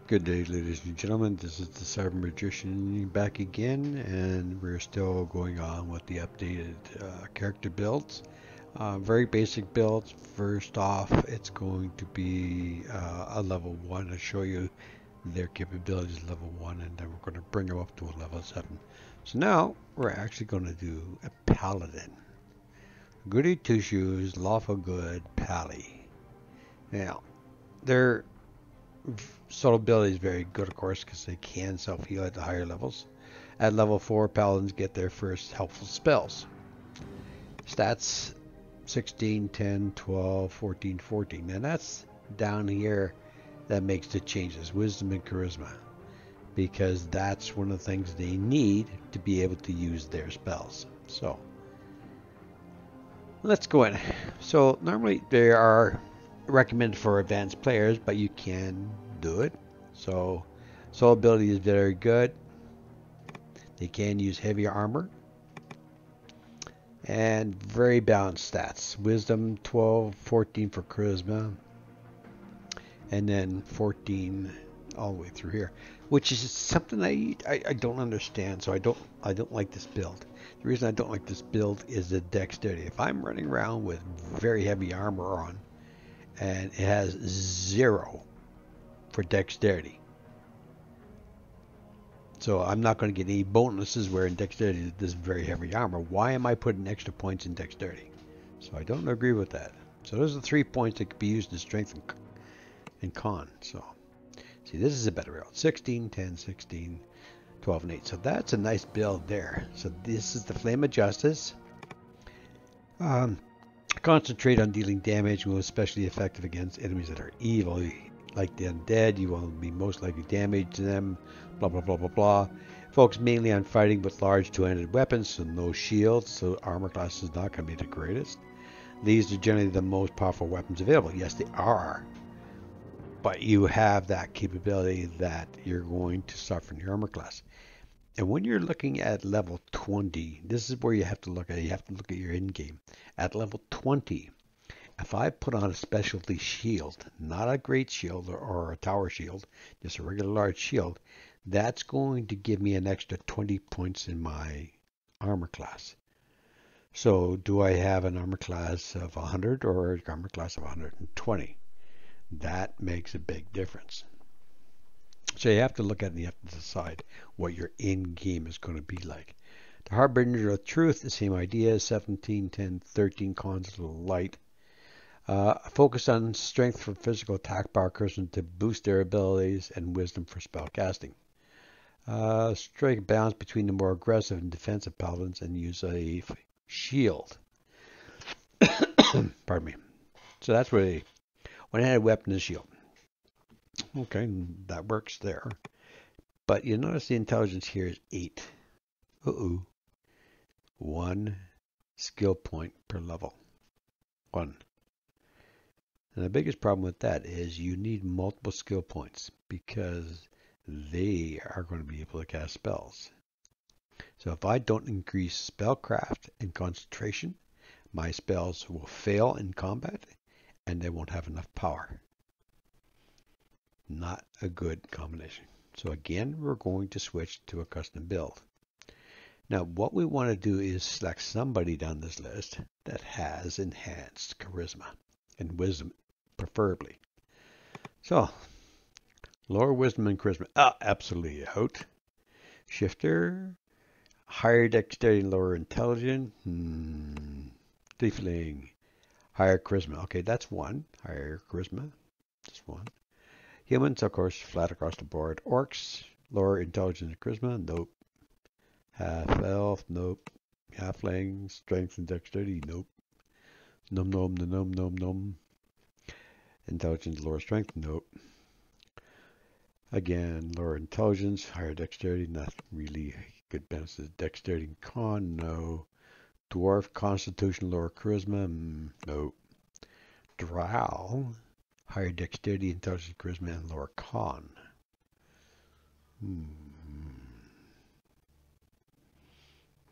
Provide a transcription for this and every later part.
Good day, ladies and gentlemen. This is the Cyber Magician back again, and we're still going on with the updated character builds. Very basic builds. First off, it's going to be a level 1. I'll show you their capabilities level 1, and then we're going to bring them up to a level 7. So now we're actually going to do a Paladin. Goody two shoes, lawful good, Pally. Now, they're Soul ability is very good, of course, because they can self-heal at the higher levels. At level 4, paladins get their first helpful spells. Stats 16, 10, 12, 14, 14. And that's down here that makes the changes. Wisdom and charisma. Because that's one of the things they need to be able to use their spells. So, let's go in. So, normally they are recommended for advanced players, but you can do it. So, soul ability is very good. They can use heavy armor. And very balanced stats. Wisdom 12, 14 for charisma. And then 14 all the way through here. Which is something I don't understand, so I don't like this build. The reason I don't like this build is the dexterity. If I'm running around with very heavy armor on, and it has 0 for dexterity. So I'm not going to get any bonuses where in dexterity this is very heavy armor. Why am I putting extra points in dexterity? So I don't agree with that. So those are 3 points that could be used in strength and con. So see, this is a better build. 16, 10, 16, 12, and 8. So that's a nice build there. So this is the Flame of Justice. Concentrate on dealing damage, will especially effective against enemies that are evil, like the undead. You will be most likely damage them. Blah blah blah blah blah. Focus mainly on fighting with large two-handed weapons, so no shields. So armor class is not going to be the greatest. These are generally the most powerful weapons available. Yes, they are, but you have that capability that you're going to suffer in your armor class. And when you're looking at level 20, this is where you have to look at. You have to look at your end game. At level 20, if I put on a specialty shield, not a great shield or a tower shield, just a regular large shield, that's going to give me an extra 20 points in my armor class. So do I have an armor class of 100 or an armor class of 120? That makes a big difference. So you have to look at it and you have to decide what your end game is going to be like. The Harbinger of Truth, the same idea, 17, 10, 13 cons, a little light. Focus on strength for physical attack power charisma to boost their abilities, and wisdom for spell casting. Strike a balance between the more aggressive and defensive paladins and use a shield. Pardon me. So that's where they one-handed weapon is shield. Okay, that works there. But you notice the intelligence here is 8. Uh-oh. 1 skill point per level. 1. And the biggest problem with that is you need multiple skill points because they are going to be able to cast spells. So if I don't increase spellcraft and concentration, my spells will fail in combat and they won't have enough power. Not a good combination. So again, we're going to switch to a custom build. Now what we want to do is select somebody down this list that has enhanced charisma and wisdom, preferably. So, lower wisdom and charisma. Absolutely out. Shifter. Higher dexterity and lower intelligence. Tiefling. Higher charisma. Okay, that's 1. Higher charisma. Just 1. Humans, of course, flat across the board. Orcs. Lower intelligence and charisma. Nope. Half elf. Nope. Halfling. Strength and dexterity. Nope. Nom nom nom nom nom. Intelligence, lower strength, nope. Again, lower intelligence, higher dexterity, not really good bonuses. Dexterity and con, no. Dwarf, constitution, lower charisma, no. Drow, higher dexterity, intelligence, charisma, and lower con.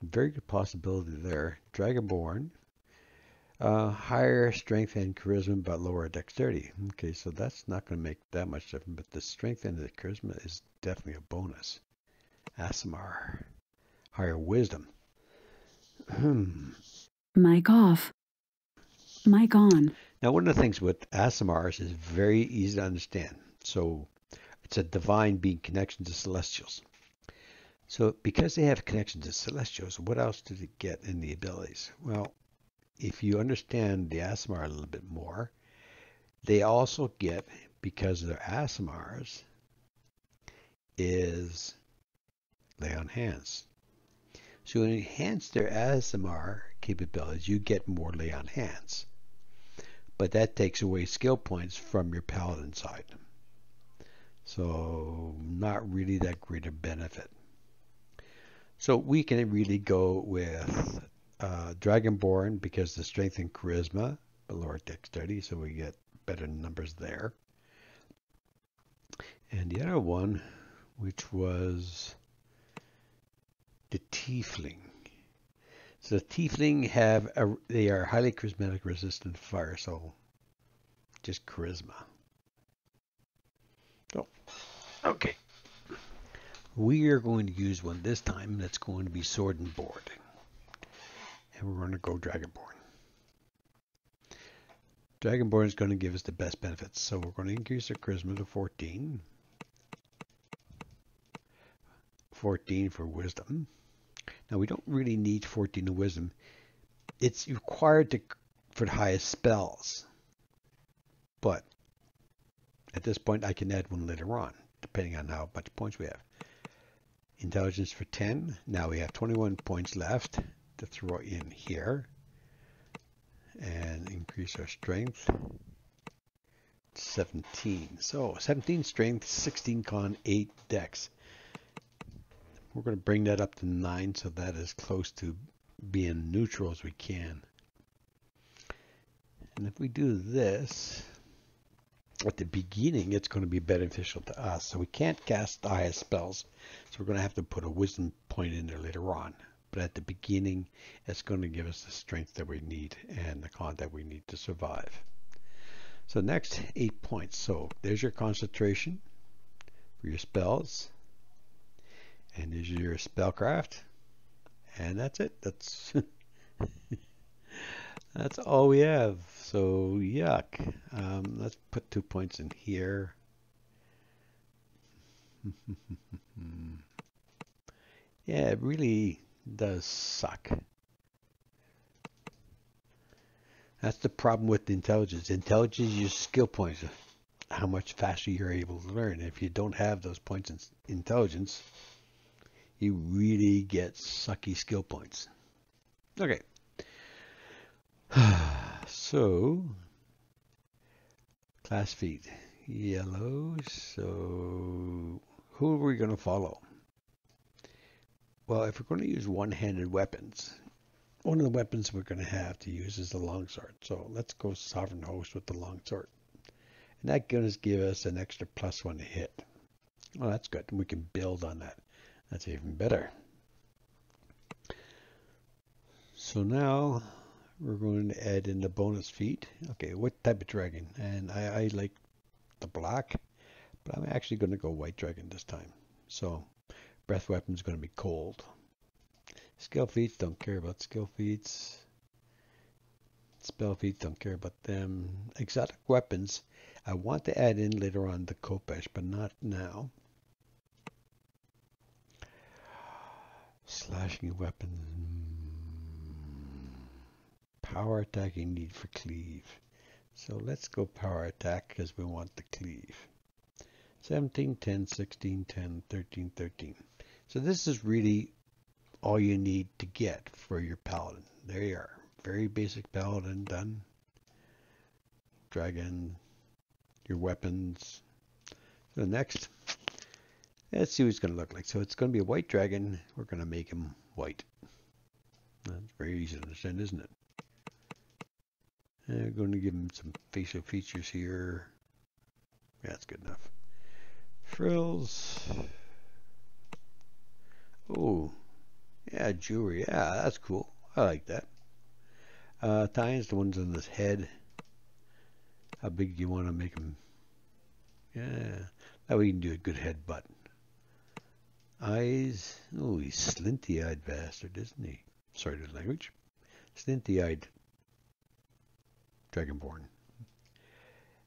Very good possibility there. Dragonborn, Higher strength and charisma, but lower dexterity. Okay, so that's not going to make that much difference, but the strength and the charisma is definitely a bonus. Asimar. Higher wisdom. Mic off. Mic on. Now, one of the things with Asimars is very easy to understand. So, it's a divine being connection to celestials. So, because they have connection to celestials, what else do they get in the abilities? Well, if you understand the Asimar a little bit more, they also get, because of their Asimars, is lay on hands. So when you enhance their Asimar capabilities, you get more lay on hands. But that takes away skill points from your Paladin side. So not really that great a benefit. So we can really go with Dragonborn because the strength and charisma, but lower dexterity, so we get better numbers there. And the other one, which was the Tiefling. So the Tiefling they are highly charismatic, resistant to fire, so just charisma. So, okay. We are going to use one this time that's going to be sword and board. And we're going to go Dragonborn. Dragonborn is going to give us the best benefits. So we're going to increase our charisma to 14. 14 for wisdom. Now we don't really need 14 in wisdom. It's required for the highest spells. But at this point I can add one later on, depending on how much points we have. Intelligence for 10. Now we have 21 points left to throw in here. And increase our strength. 17. So 17 strength, 16 con, 8 dex. We're going to bring that up to 9 so that is close to being neutral as we can. And if we do this, at the beginning it's going to be beneficial to us. So we can't cast the highest spells. So we're going to have to put a wisdom point in there later on. But at the beginning, it's going to give us the strength that we need and the con that we need to survive. So next, 8 points. So there's your concentration for your spells. And there's your spellcraft. And that's it. That's that's all we have. So yuck. Let's put 2 points in here. Yeah, it really does suck. That's the problem with intelligence. Intelligence is your skill points, how much faster you're able to learn. If you don't have those points in intelligence, you really get sucky skill points. Okay. So, class feat. Yellow. So, who are we going to follow? Well, if we're going to use one-handed weapons, one of the weapons we're going to have to use is the longsword. So let's go Sovereign Host with the longsword. And that does give us an extra +1 to hit. Well, that's good. We can build on that. That's even better. So now we're going to add in the bonus feat. Okay, what type of dragon? And I like the black, but I'm actually going to go white dragon this time. So breath weapon is going to be cold. Skill feats, don't care about skill feats. Spell feats, don't care about them. Exotic weapons, I want to add in later on the Kopesh, but not now. Slashing weapon. Power attacking need for cleave. So let's go power attack because we want the cleave. 17, 10, 16, 10, 13, 13. So this is really all you need to get for your paladin. There you are. Very basic paladin done. Dragon, your weapons. So next, let's see what it's going to look like. So it's going to be a white dragon. We're going to make him white. That's very easy to understand, isn't it? And we're going to give him some facial features here. Yeah, that's good enough. Frills. Oh, yeah, jewelry. Yeah, that's cool. I like that. tines, the ones on his head. How big do you want to make them? Yeah, that way you can do a good headbutt. Eyes. Oh, he's slinty-eyed bastard, isn't he? Sorry the language. Slinty-eyed Dragonborn.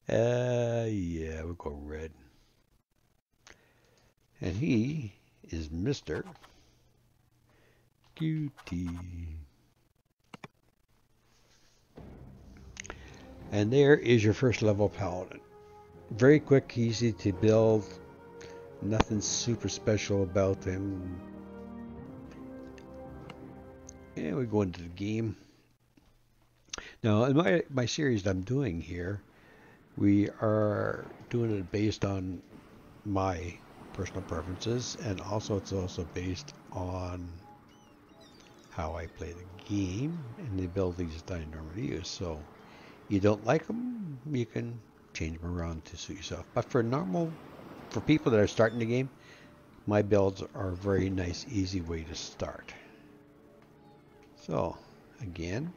Yeah, we'll go red. And he is Mr. Cutie. And there is your first level Paladin. Very quick, easy to build. Nothing super special about him. And we go into the game. Now, in my series that I'm doing here, we are doing it based on my personal preferences, and also it's also based on how I play the game and the abilities that I normally use. So, you don't like them, you can change them around to suit yourself. But for people that are starting the game, my builds are a very nice, easy way to start. So, again,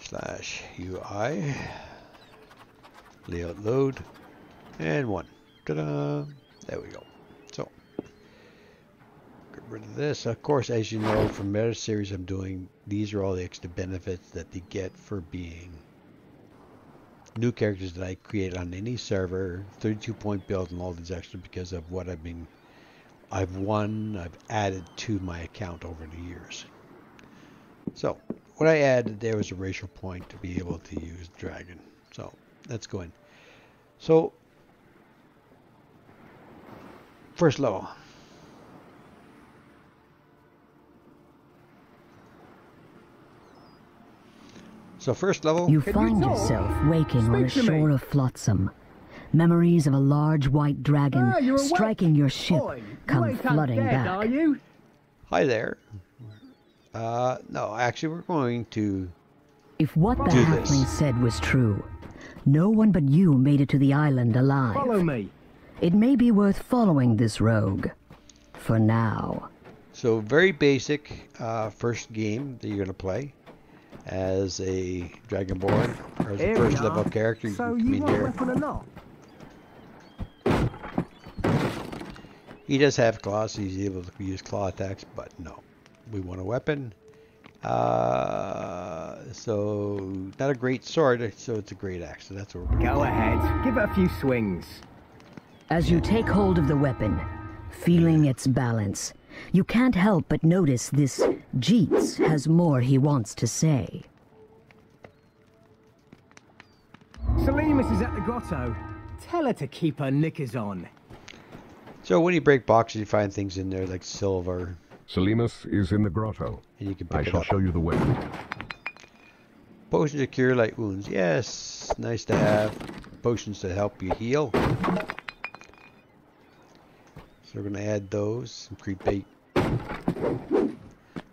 /UI, layout load, and 1. Ta-da! There we go. So, get rid of this. Of course, as you know from meta series I'm doing, these are all the extra benefits that they get for being new characters that I create on any server, 32-point build and all these extra because of what I've added to my account over the years. So, what I added there was a racial point to be able to use dragon. So, let's go in. So, first level. So first level. You find yourself waking on a shore of flotsam. Memories of a large white dragon striking your ship come flooding back. Are you? Hi there. No, actually we're going to If what the halfling said was true, no one but you made it to the island alive. Follow me. It may be worth following this rogue. For now. So very basic first game that you're going to play as a Dragonborn, or as a first level character. You So can come you in want a here. weapon or not? He does have claws, so he's able to use claw attacks, but no. We want a weapon. So not a great sword, so it's a great axe. So that's what we're going to Go ahead. Give it a few swings. As you take hold of the weapon, feeling its balance, you can't help but notice this Jeets has more he wants to say. Salimus is at the grotto. Tell her to keep her knickers on. So when you break boxes, you find things in there like silver. Salimus is in the grotto. And you can pick I it shall up. show you the way. Potions to cure light wounds. Yes, nice to have. Potions to help you heal. So we're going to add those. Some creep bait.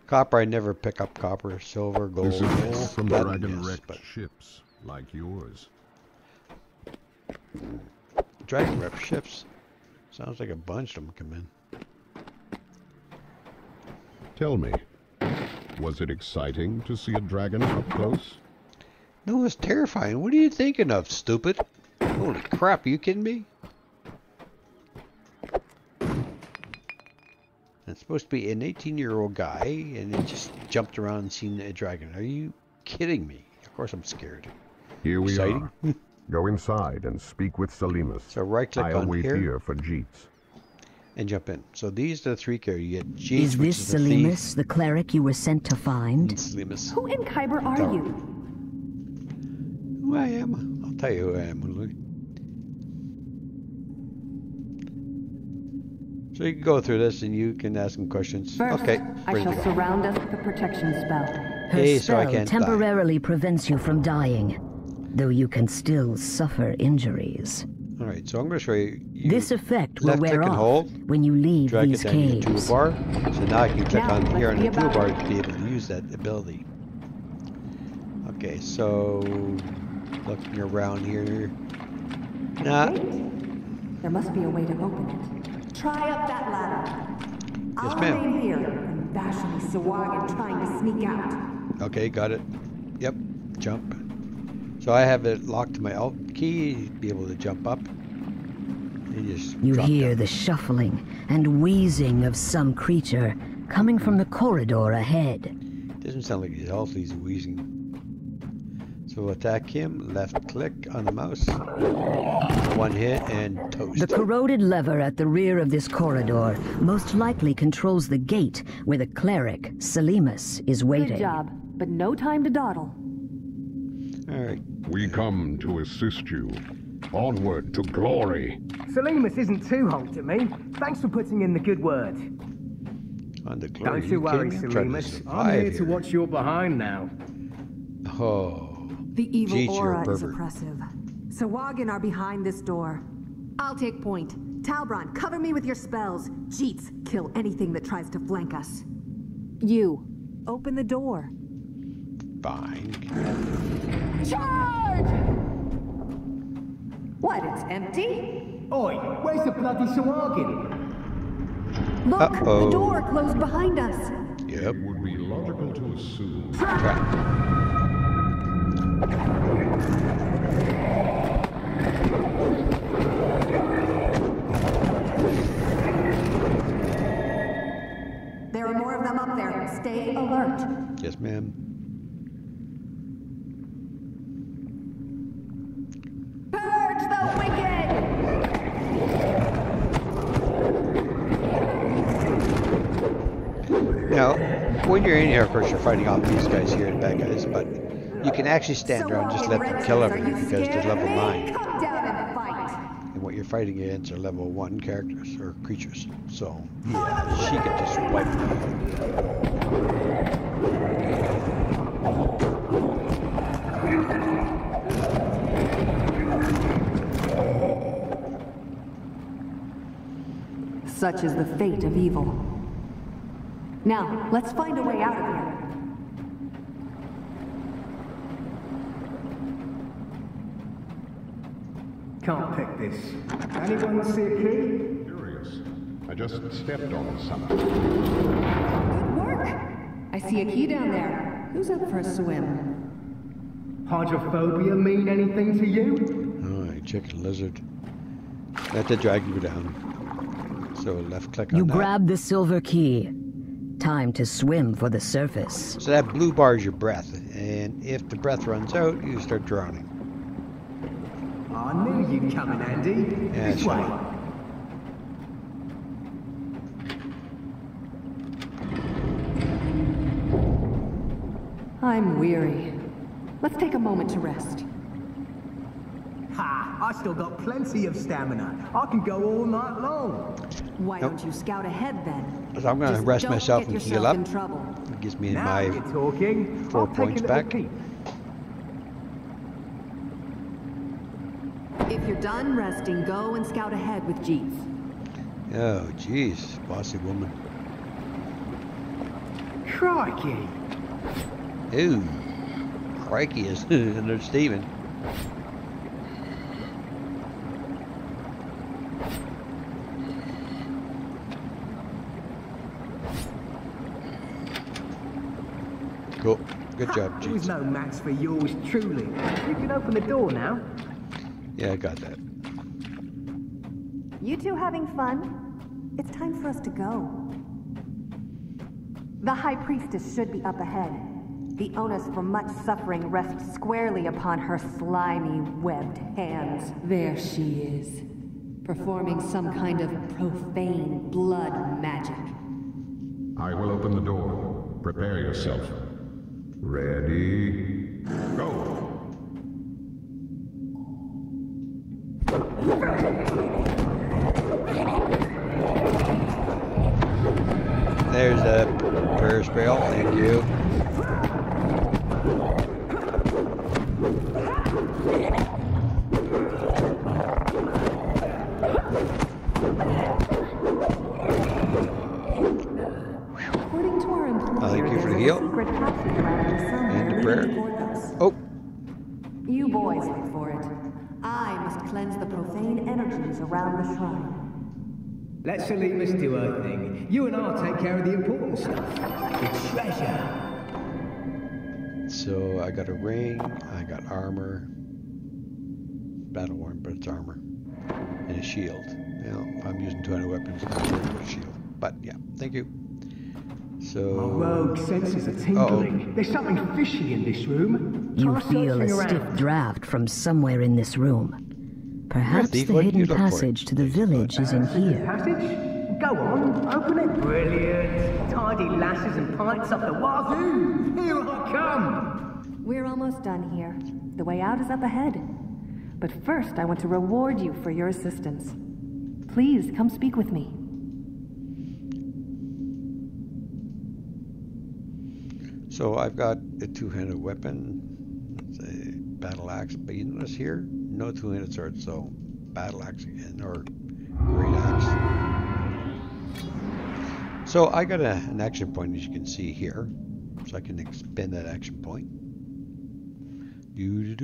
Copper, I never pick up copper. Silver, gold, This is from the platinum, yes, dragon-wrecked but ships, like yours. dragon-wrecked ships. Sounds like a bunch of them come in. Tell me, was it exciting to see a dragon up close? No, it's terrifying. What are you thinking of, stupid? Holy crap, are you kidding me? It's supposed to be an 18-year-old guy, and he just jumped around and seen a dragon. Are you kidding me? Of course I'm scared. Here we Exciting? are. Go inside and speak with Salimus. So right-click I'll on wait here. here for Jeets. And jump in. So these are the three characters. You get Jeets, Is which this is the Salimus, the cleric you were sent to find? thief. Salimus. Who in Kyber are Don't. you? Who I am? I'll tell you who I am. So you can go through this and you can ask him questions. First, Okay. I ready shall to go. surround us with a protection spell. Her Hey, so I spell can't die. temporarily prevents you from dying, though you can still suffer injuries. All right. So I'm going to show you. This effect will left wear click and off hold, when you leave drag these it down to your caves. toolbar. So now I can click Now, on here on let's the be about toolbar to be able to use that ability. Okay, so looking around here. Nah, There must be a way to open it. Try up that ladder. Yes, I'll ma'am. remain here and Vashani Sawagan trying to sneak out. okay, got it. jump. So I have it locked to my Alt key, be able to jump up. And just You drop hear down. the shuffling and wheezing of some creature coming from the corridor ahead. Doesn't sound like he's healthy, he's wheezing. So attack him, left click on the mouse, one hit and toast. The corroded lever at the rear of this corridor most likely controls the gate where the cleric, Selimus, is waiting. Good job, but no time to dawdle. Alright, We come to assist you. Onward to glory. Selimus isn't too honked at me. Thanks for putting in the good word. on the glory. Don't you worry, kidding me? I'm trying to Selimus. I'm survive here to watch your behind now. Oh. The evil Jeez, you're a aura is pervert. oppressive. Sawagin are behind this door. I'll take point. Talbron, cover me with your spells. Jeets, kill anything that tries to flank us. You, open the door. Fine. Charge! What, it's empty? Oi, where's the bloody Sawagin? Look, Uh-oh. the door closed behind us. Yep. It would be logical to assume. Trap. There are more of them up there. Stay alert. Yes, ma'am. Purge the wicked! Now, when you're in here, of course, you're fighting off these guys here, the bad guys, but you can actually stand around and just let them kill everything because they're level 9. Come down and fight. And what you're fighting against are level 1 characters or creatures. So, yeah, she could just wipe them out. Such is the fate of evil. Now, let's find a way out of here. Can't pick this. Anyone see a key? Curious. I just stepped on something. Good work. I see a key down there. Who's up for a swim? Hydrophobia mean anything to you? Alright, chicken lizard. Let the dragon go down. So left click on You that. grab the silver key. Time to swim for the surface. So that blue bar is your breath, and if the breath runs out, you start drowning. I knew you'd come in handy. Yeah, This sure. way. I'm weary. Let's take a moment to rest. Ha! I still got plenty of stamina. I can go all night long. Why Nope. don't you scout ahead then? So I'm going to Just rest don't myself get and heal yourself up. in trouble. It gives me Now my you're talking. 4 I'll take points a little back. peek. If you're done resting, go and scout ahead with Jeets. Oh, jeez, bossy woman. Crikey! Ooh, crikey is another Steven. Cool, good job, There was Jeez. no match for yours, truly. You can open the door now. Yeah, I got that. You two having fun? It's time for us to go. The High Priestess should be up ahead. The onus for much suffering rests squarely upon her slimy, webbed hands. There she is, performing some kind of profane blood magic. I will open the door. Prepare yourself. Ready? Go! There's a prayer spell, thank you. According to our employer, Thank you for the there's a heal. secret passage around somewhere And the leading prayer. toward us. Oh, You boys look for it. I must cleanse the profane energies around the shrine. Let Selimus do her thing. You and I'll take care of the important stuff. The treasure. So I got a ring, I got armor, battle worn, but it's armor, and a shield. Now, if I'm using 200 weapons, I'm not worried about a shield. But yeah, thank you. So. My rogue senses are tingling. There's something fishy in this room. You Try feel a searching stiff around. draft from somewhere in this room. Perhaps Thief, the what do you hidden look for? passage to the village is in here. Passage? Go on, open it. Brilliant. Tidy lasses and pints up the wazoo. Here I come. We're almost done here. The way out is up ahead. But first, I want to reward you for your assistance. Please, come speak with me. So I've got a two-handed weapon. It's a battle axe, but you notice here, no two-handed sword, so battle axe again, or great axe. So I got an action point, as you can see here, so I can expend that action point.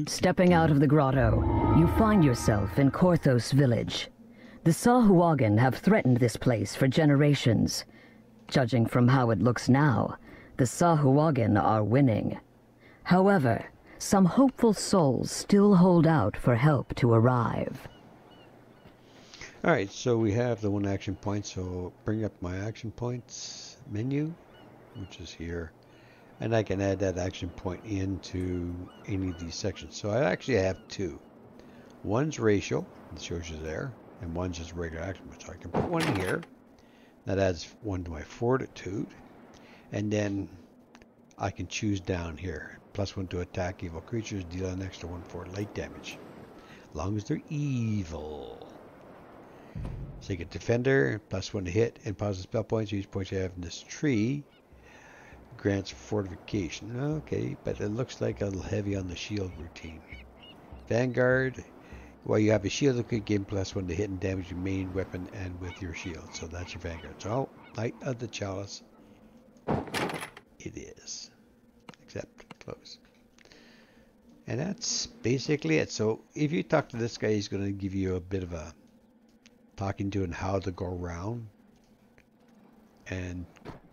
Stepping out of the grotto, you find yourself in Korthos village. The Sahuagin have threatened this place for generations. Judging from how it looks now, the Sahuagin are winning. However, some hopeful souls still hold out for help to arrive. Alright, so we have the one action point, so bring up my action points menu, which is here. And I can add that action point into any of these sections. So I actually have two. One's racial, it shows you there, and one's just regular action point. So I can put one here. That adds one to my fortitude. And then I can choose down here. +1 to attack evil creatures, deal an extra 1 for light damage. As long as they're evil. So you get defender, +1 to hit, and positive spell points. Each point you have in this tree grants fortification. Okay, but it looks like a little heavy on the shield routine. Vanguard, well, you have a shield that could gain +1 to hit and damage your main weapon and with your shield. So that's your Vanguard. So, Light of the Chalice, it is. Except, close. And that's basically it. So, if you talk to this guy, he's going to give you a bit of a talking to and how to go around and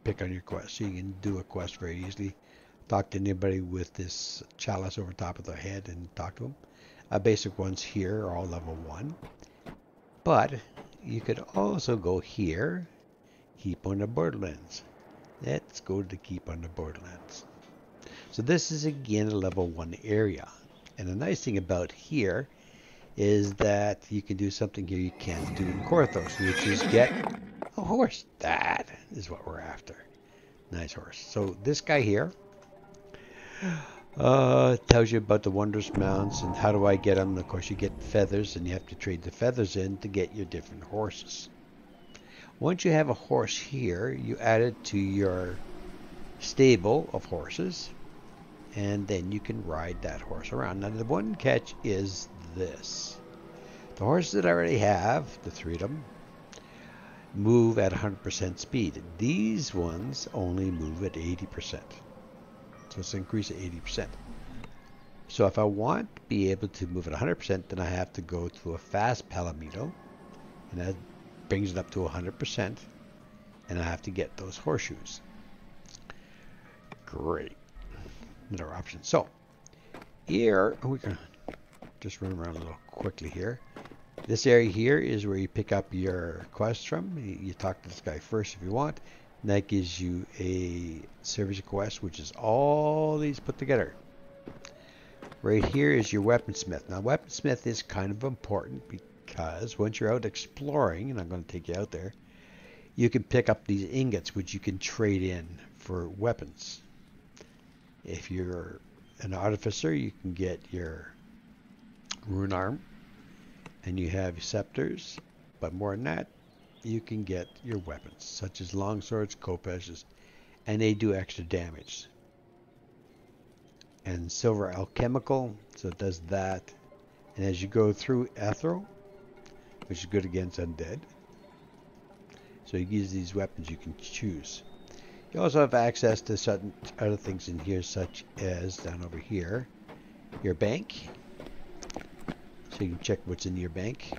pick on your quest. So you can do a quest very easily. Talk to anybody with this chalice over top of their head and talk to them. Basic ones here are all level 1. But you could also go here, Keep on the Borderlands. Let's go to the Keep on the Borderlands. So this is again a level 1 area. And the nice thing about here is that you can do something here you can't do in Korthos, which is get a horse. That is what we're after. Nice horse. So this guy here tells you about the wondrous mounts and how do I get them. Of course, you get feathers, and you have to trade the feathers in to get your different horses. Once you have a horse here, you add it to your stable of horses, and then you can ride that horse around. Now, the one catch is this. The horses that I already have, the 3 of them, move at 100% speed. These ones only move at 80%. So it's increased at 80%. So if I want to be able to move at 100%, then I have to go to a fast Palomito, and that brings it up to 100%, and I have to get those horseshoes. Great. Another option. So here we can just run around a little quickly here. This area here is where you pick up your quest from. You talk to this guy first if you want. And that gives you a service quest, which is all these put together. Right here is your weaponsmith. Now, weaponsmith is kind of important because once you're out exploring, and I'm going to take you out there, you can pick up these ingots, which you can trade in for weapons. If you're an artificer, you can get your rune arm, and you have scepters, but more than that, you can get your weapons, such as longswords, kopeshes, and they do extra damage. And silver alchemical, so it does that. And as you go through ethereal, which is good against undead, so you use these weapons you can choose. You also have access to certain other things in here, such as down over here, your bank. So you can check what's in your bank.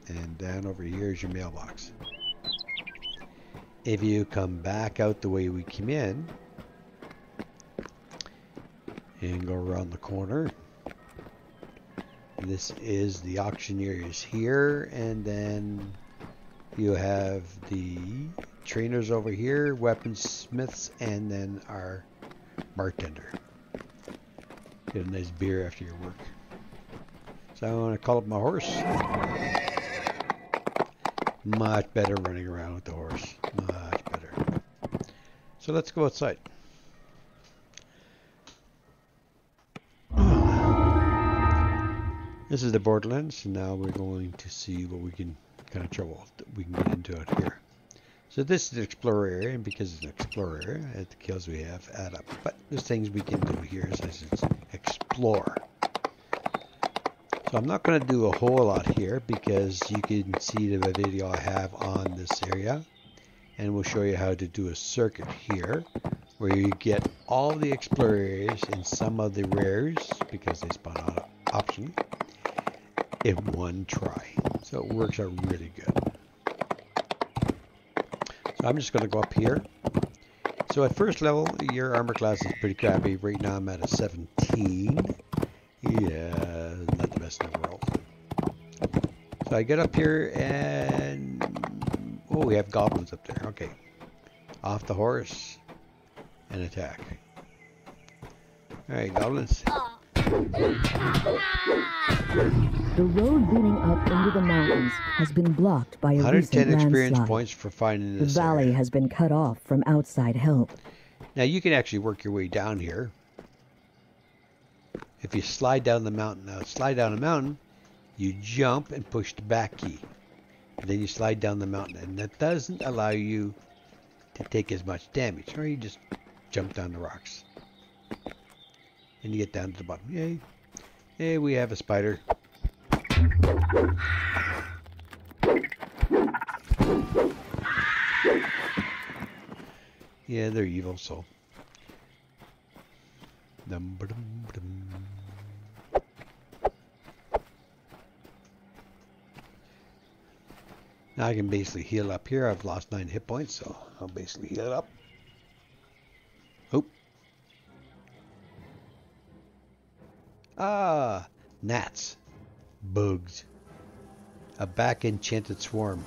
And down over here is your mailbox. If you come back out the way we came in, And go around the corner. And this is the auctioneers here, and then you have the trainers over here, weaponsmiths, and then our bartender. Get a nice beer after your work. So I want to call up my horse. Much better running around with the horse. Much better. So let's go outside. This is the Borderlands, and now we're going to see what we can kind of trouble we can get into out here. So this is the explorer area, and because it's an explorer area, the kills we have add up. But there's things we can do here as I said, explore. So I'm not going to do a whole lot here because you can see the video I have on this area, and we'll show you how to do a circuit here where you get all the explorer areas and some of the rares because they spawn on option in one try. So it works out really good. So I'm just going to go up here. So at first level, your armor class is pretty crappy. Right now I'm at a 17. Yeah, not the best in the world. So I get up here and... oh, we have goblins up there. Okay. Off the horse and attack. Alright, goblins. The road leading up into the mountains has been blocked by a 110 recent experience landslide. points for finding this The valley area. has been cut off from outside help. Now you can actually work your way down here. If you slide down the mountain, now slide down the mountain, you jump and push the back key. And then you slide down the mountain, and that doesn't allow you to take as much damage, or you just jump down the rocks. And you get down to the bottom. Yay. Hey, we have a spider. Yeah, they're evil, so. Dum-ba-dum-ba-dum. Now I can basically heal up here. I've lost 9 hit points, so I'll basically heal it up. Oop. Ah, gnats. Bugs. A back enchanted swarm.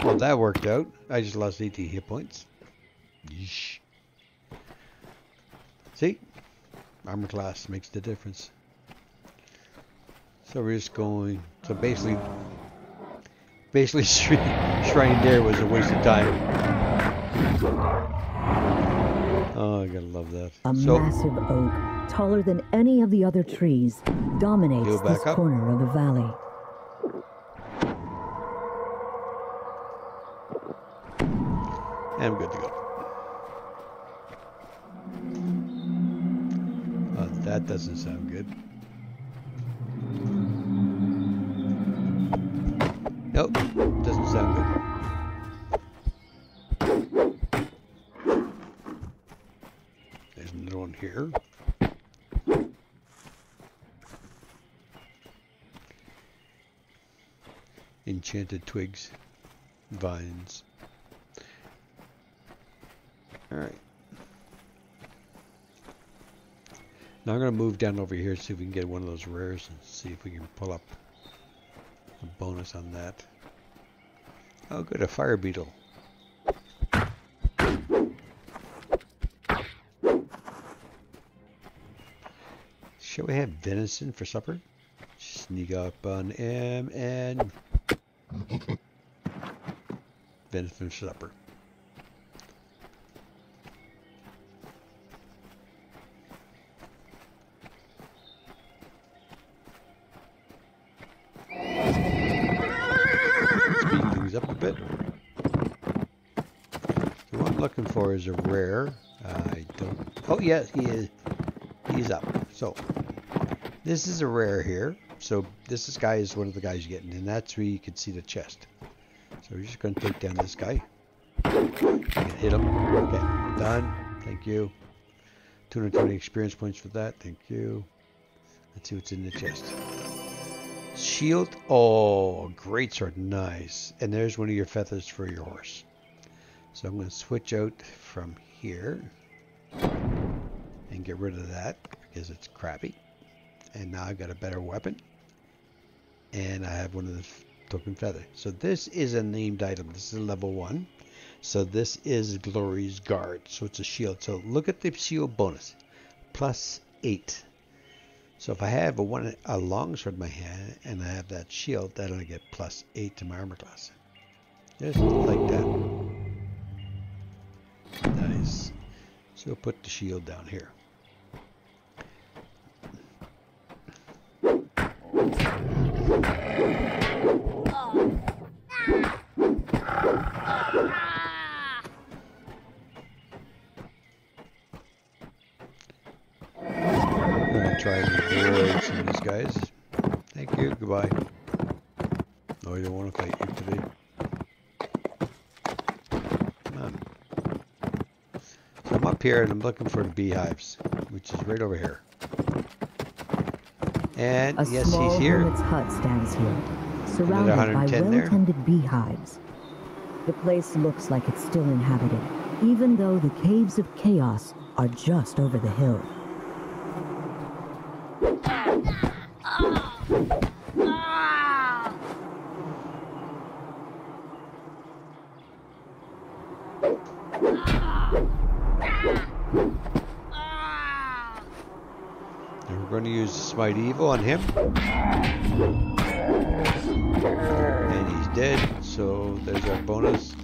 Well, that worked out. I just lost 18 hit points. Yeesh. See? Armor class makes the difference. So we're just going... so basically Shrine there was a waste of time. Oh, I gotta love that. A massive oak, taller than any of the other trees, dominates this corner of the valley. And I'm good to go. Oh, that doesn't sound good. Nope, doesn't sound good. There's another one here. Enchanted twigs, vines. Alright. Now I'm going to move down over here, see if we can get one of those rares and see if we can pull up a bonus on that. Oh good, a fire beetle. Shall we have venison for supper? Sneak up on M and venison for supper. Up a bit. So what I'm looking for is a rare. I don't. Oh yeah, he is. He's up. So this is a rare here. So this guy is one of the guys you're getting, and that's where you can see the chest. So we're just going to take down this guy. You can hit him. Okay, done. Thank you. 220 experience points for that. Thank you. Let's see what's in the chest. Shield. Oh, great sword. Nice. And there's one of your feathers for your horse. So I'm going to switch out from here and get rid of that because it's crappy. And now I've got a better weapon. And I have one of the token feather. So this is a named item. This is a level 1. So this is Glory's Guard. So it's a shield. So look at the shield bonus. +8. So if I have a longsword in my hand and I have that shield, that'll get +8 to my armor class. Just like that. Nice. So we'll put the shield down here. I'm going to try and avoid some of these guys. Thank you. Goodbye. No, I don't want to fight you today. Come on. So I'm up here and I'm looking for the beehives, which is right over here. And yes, he's here. A small hermit's hut stands here, surrounded by well-tended beehives. The place looks like it's still inhabited, even though the caves of chaos are just over the hill. And we're going to use Smite Evil on him. And he's dead, so there's our bonus.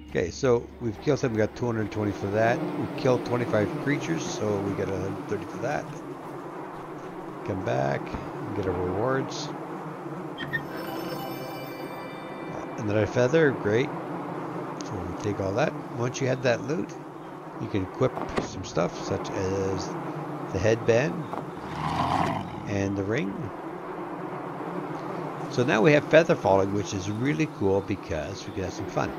Okay, so we've killed him, we got 220 for that. We killed 25 creatures, so we got 130 for that. Come back and get our rewards. Another feather, great. So we'll take all that. Once you had that loot, you can equip some stuff such as the headband and the ring. So now we have feather falling, which is really cool because we can have some fun.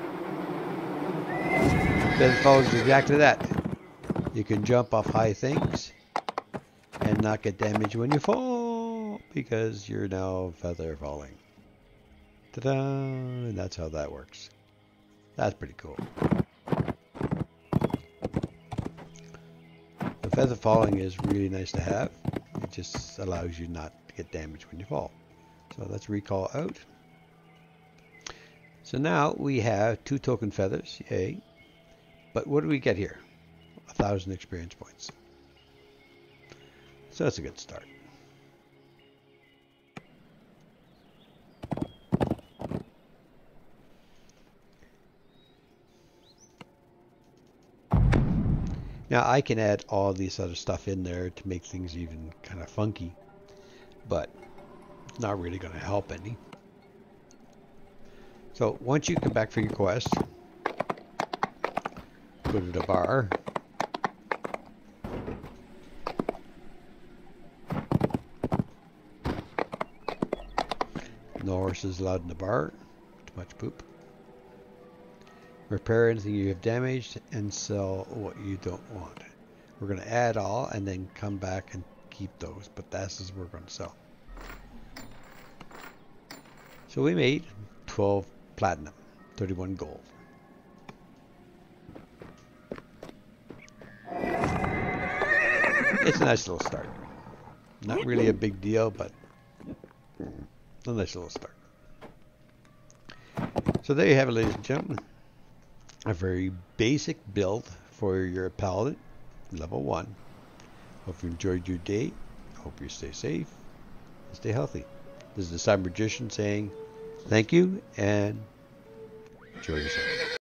Feather falling is exactly that. You can jump off high things and not get damaged when you fall because you're now feather falling. Ta-da! And that's how that works. That's pretty cool. The feather falling is really nice to have. It just allows you not to get damaged when you fall. So let's recall out. So now we have 2 token feathers, yay. But what do we get here? 1,000 experience points. So that's a good start. Now I can add all this other stuff in there to make things even kind of funky, but it's not really going to help any. So once you come back from your quest, go to the bar. No horses allowed in the bar. Too much poop. Repair anything you have damaged and sell what you don't want. We're going to add all and then come back and keep those, but that's what we're going to sell. So we made 12 platinum, 31 gold. It's a nice little start. Not really a big deal, but a nice little start. So there you have it, ladies and gentlemen. A very basic build for your Paladin, level 1. Hope you enjoyed your day. Hope you stay safe and stay healthy. This is the Cyber Magician saying thank you and enjoy yourself.